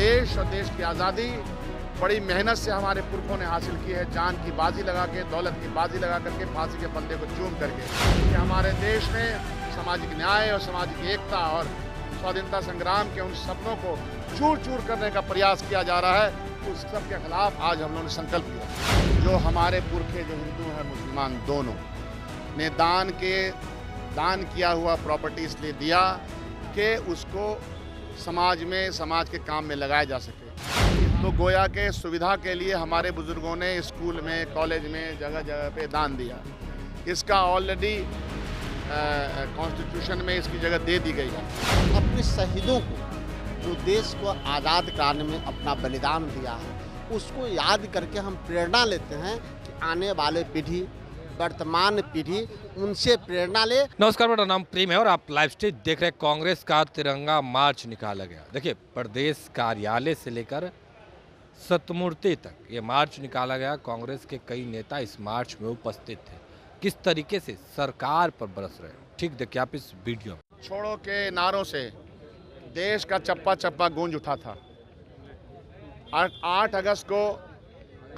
देश और देश की आज़ादी बड़ी मेहनत से हमारे पुरखों ने हासिल की है, जान की बाजी लगा के, दौलत की बाजी लगा करके, फांसी के फंदे को चूम करके। कि हमारे देश में सामाजिक न्याय और सामाजिक एकता और स्वाधीनता संग्राम के उन सपनों को चूर चूर करने का प्रयास किया जा रहा है, उस सब के खिलाफ आज हम लोगों ने संकल्प लिया। जो हमारे पुरखे जो हिंदू हैं मुसलमान दोनों ने दान किया हुआ प्रॉपर्टी इसलिए दिया कि उसको समाज के काम में लगाया जा सके। तो गोया के सुविधा के लिए हमारे बुजुर्गों ने स्कूल में, कॉलेज में, जगह जगह पे दान दिया। इसका ऑलरेडी कॉन्स्टिट्यूशन में इसकी जगह दे दी गई है। अपने शहीदों को जो देश को आज़ाद कराने में अपना बलिदान दिया है, उसको याद करके हम प्रेरणा लेते हैं कि आने वाले पीढ़ी, वर्तमान पीढ़ी उनसे प्रेरणा ले। नमस्कार, मेरा नाम प्रेम है और आप लाइव स्टेज देख रहे हैं। कांग्रेस का तिरंगा मार्च निकाला गया। देखिए, प्रदेश कार्यालय से लेकर सतमूर्ति तक ये मार्च निकाला गया। कांग्रेस के कई नेता इस मार्च में उपस्थित थे। किस तरीके से सरकार पर बरस रहे हैं, ठीक देखिए आप इस वीडियो में। छोड़ो के नारों से देश का चप्पा चप्पा गूंज उठा था। 8 अगस्त को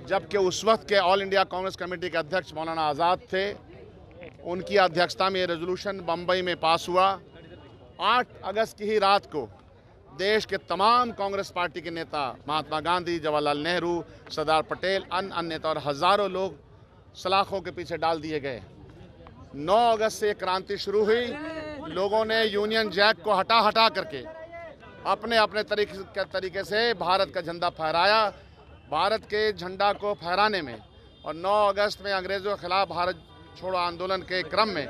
जबकि उस वक्त के ऑल इंडिया कांग्रेस कमेटी के अध्यक्ष मौलाना आज़ाद थे, उनकी अध्यक्षता में ये रेजोल्यूशन बम्बई में पास हुआ। 8 अगस्त की ही रात को देश के तमाम कांग्रेस पार्टी के नेता, महात्मा गांधी, जवाहरलाल नेहरू, सरदार पटेल, अन्य नेता और हज़ारों लोग सलाखों के पीछे डाल दिए गए। 9 अगस्त से क्रांति शुरू हुई। लोगों ने यूनियन जैक को हटा करके अपने अपने तरीके से भारत का झंडा फहराया। भारत के झंडा को फहराने में और 9 अगस्त में अंग्रेज़ों के खिलाफ भारत छोड़ो आंदोलन के क्रम में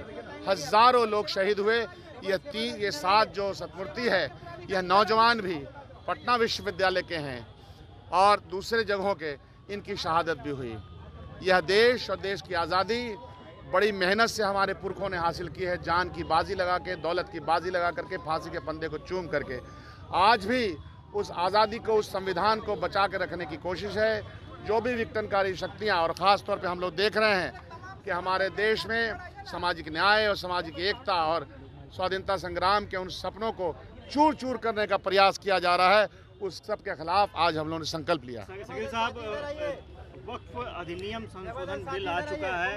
हज़ारों लोग शहीद हुए। ये 7 जो सतमूर्ति है, यह नौजवान भी पटना विश्वविद्यालय के हैं और दूसरे जगहों के, इनकी शहादत भी हुई। यह देश और देश की आज़ादी बड़ी मेहनत से हमारे पुरखों ने हासिल की है, जान की बाजी लगा के, दौलत की बाजी लगा करके, फांसी के फंदे को चूम करके। आज भी उस आज़ादी को, उस संविधान को बचा के रखने की कोशिश है। जो भी विघटनकारी शक्तियाँ, और ख़ास तौर पे हम लोग देख रहे हैं कि हमारे देश में सामाजिक न्याय और सामाजिक एकता और स्वाधीनता संग्राम के उन सपनों को चूर चूर करने का प्रयास किया जा रहा है, उस सब के खिलाफ आज हम लोगों ने संकल्प लिया। शकील साहब, वक्फ अधिनियम संशोधन बिल आ चुका है।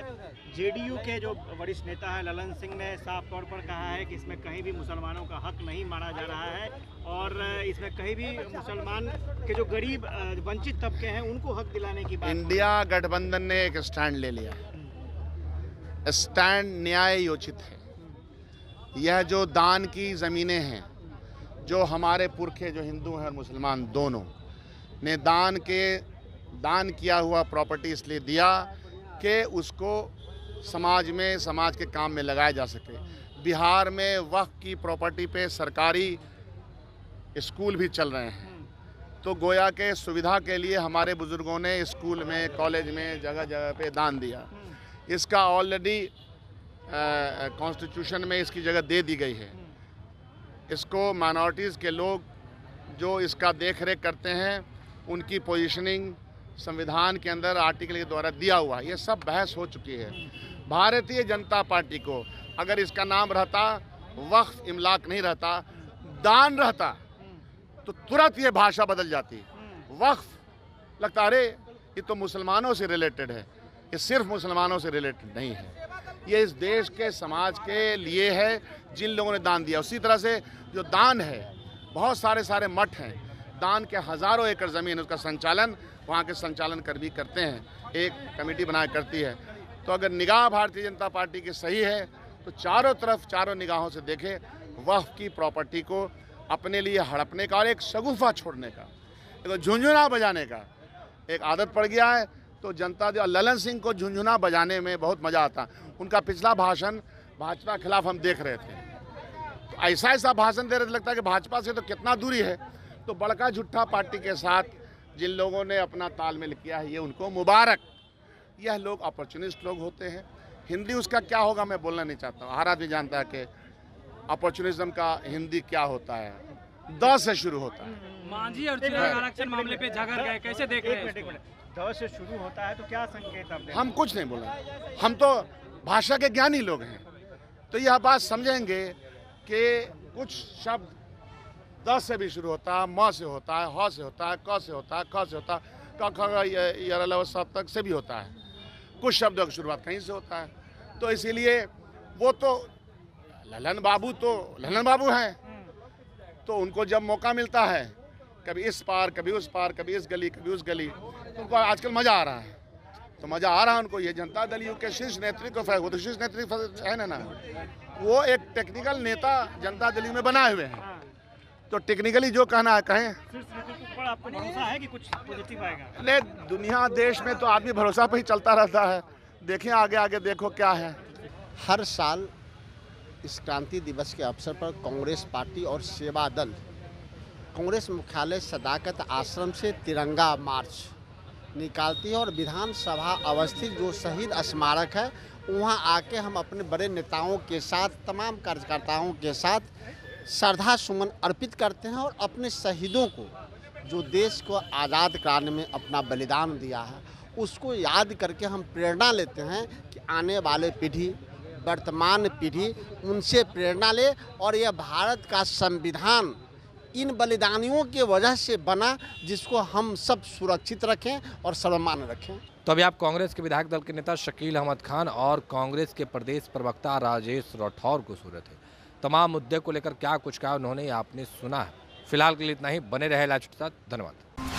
जेडीयू के जो वरिष्ठ नेता है ललन सिंह ने साफ तौर पर कहा है कि इसमें कहीं भी मुसलमानों का हक नहीं माना जा रहा है और इसमें कहीं भी मुसलमान के जो गरीब वंचित तबके हैं उनको हक दिलाने की बात। इंडिया गठबंधन ने एक स्टैंड ले लिया है। स्टैंड न्याय योचित है। यह जो दान की ज़मीनें हैं, जो हमारे पुरखे जो हिंदू हैं और मुसलमान दोनों ने दान किया हुआ प्रॉपर्टी इसलिए दिया कि उसको समाज के काम में लगाया जा सके। बिहार में वक्फ की प्रॉपर्टी पे सरकारी स्कूल भी चल रहे हैं। तो गोया के सुविधा के लिए हमारे बुजुर्गों ने स्कूल में, कॉलेज में, जगह जगह पे दान दिया। इसका ऑलरेडी कॉन्स्टिट्यूशन में इसकी जगह दे दी गई है। इसको माइनॉरिटीज़ के लोग जो इसका देख रेख करते हैं, उनकी पोजीशनिंग संविधान के अंदर आर्टिकल के द्वारा दिया हुआ है। ये सब बहस हो चुकी है। भारतीय जनता पार्टी को अगर इसका नाम रहता वक्फ इमलाक नहीं रहता, दान रहता, तो तुरंत ये भाषा बदल जाती। वक्फ लगता, अरे ये तो मुसलमानों से रिलेटेड है। ये सिर्फ मुसलमानों से रिलेटेड नहीं है, ये इस देश के समाज के लिए है जिन लोगों ने दान दिया। उसी तरह से जो दान है, बहुत सारे मठ हैं, दान के हज़ारों एकड़ ज़मीन, उसका संचालन वहाँ के संचालन कर्मी करते हैं, एक कमेटी बना करती है। तो अगर निगाह भारतीय जनता पार्टी की सही है तो चारों निगाहों से देखे, वक्फ की प्रॉपर्टी को अपने लिए हड़पने का और एक शगुफा छोड़ने का, एक झुंझुना बजाने का एक आदत पड़ गया है। तो जनता ललन सिंह को झुंझुना बजाने में बहुत मज़ा आता। उनका पिछला भाषण भाजपा के खिलाफ हम देख रहे थे, तो ऐसा भाषण दे रहे थे, लगता है कि भाजपा से तो कितना दूरी है। तो बड़का झूठा पार्टी के साथ जिन लोगों ने अपना तालमेल किया है, ये उनको मुबारक। यह लोग अपॉर्चुनिस्ट लोग होते हैं। हिंदी उसका क्या होगा मैं बोलना नहीं चाहता हूँ। हर आदमी जानता है कि अपॉर्चुनिज्म का हिंदी क्या होता है। 10 से शुरू होता है। मांझी और चिराग आरक्षण मामले पे झगड़ गए, कैसे देख रहे हैं? 10 से शुरू होता है तो क्या संकेत आप? हम कुछ नहीं बोला, हम तो भाषा के ज्ञानी लोग हैं। तो यह बात समझेंगे कि कुछ शब्द 10 से भी शुरू होता है, म से होता है, ह से होता है, क से होता है, ख से होता है, क ख य सब तक से भी होता है। कुछ शब्दों की शुरुआत कहीं से होता है। तो इसीलिए वो तो ललन बाबू हैं, तो उनको जब मौका मिलता है कभी इस पार, कभी उस पार, कभी इस गली, कभी उस गली, तो उनको आजकल मज़ा आ रहा है। तो मज़ा आ रहा है उनको। ये जनता दल यू के शीर्ष नेतृत्व है, वो तो शीर्ष नेतृत्व है ना, वो एक टेक्निकल नेता जनता दल यू में बनाए हुए हैं। तो टेक्निकली जो कहना है कहें। शीर्ष नेतृत्व पर आपको भरोसा है कि कुछ पॉजिटिव आएगा? नहीं, दुनिया देश में तो आदमी भरोसा पे ही चलता रहता है। देखिए आगे आगे देखो क्या है। हर साल इस क्रांति दिवस के अवसर पर कांग्रेस पार्टी और सेवा दल कांग्रेस मुख्यालय सदाकत आश्रम से तिरंगा मार्च निकालती है और विधानसभा अवस्थित जो शहीद स्मारक है वहां आके हम अपने बड़े नेताओं के साथ, तमाम कार्यकर्ताओं के साथ श्रद्धा सुमन अर्पित करते हैं और अपने शहीदों को, जो देश को आज़ाद कराने में अपना बलिदान दिया है, उसको याद करके हम प्रेरणा लेते हैं कि आने वाले पीढ़ी, वर्तमान पीढ़ी उनसे प्रेरणा ले और यह भारत का संविधान इन बलिदानियों की वजह से बना, जिसको हम सब सुरक्षित रखें और सर्वमान रखें। तो अभी आप कांग्रेस के विधायक दल के नेता शकील अहमद खान और कांग्रेस के प्रदेश प्रवक्ता राजेश राठौर को सुन रहे थे। तमाम मुद्दे को लेकर क्या कुछ कहा उन्होंने आपने सुना है। फिलहाल के लिए इतना ही। बने रहे लाइव के साथ। धन्यवाद।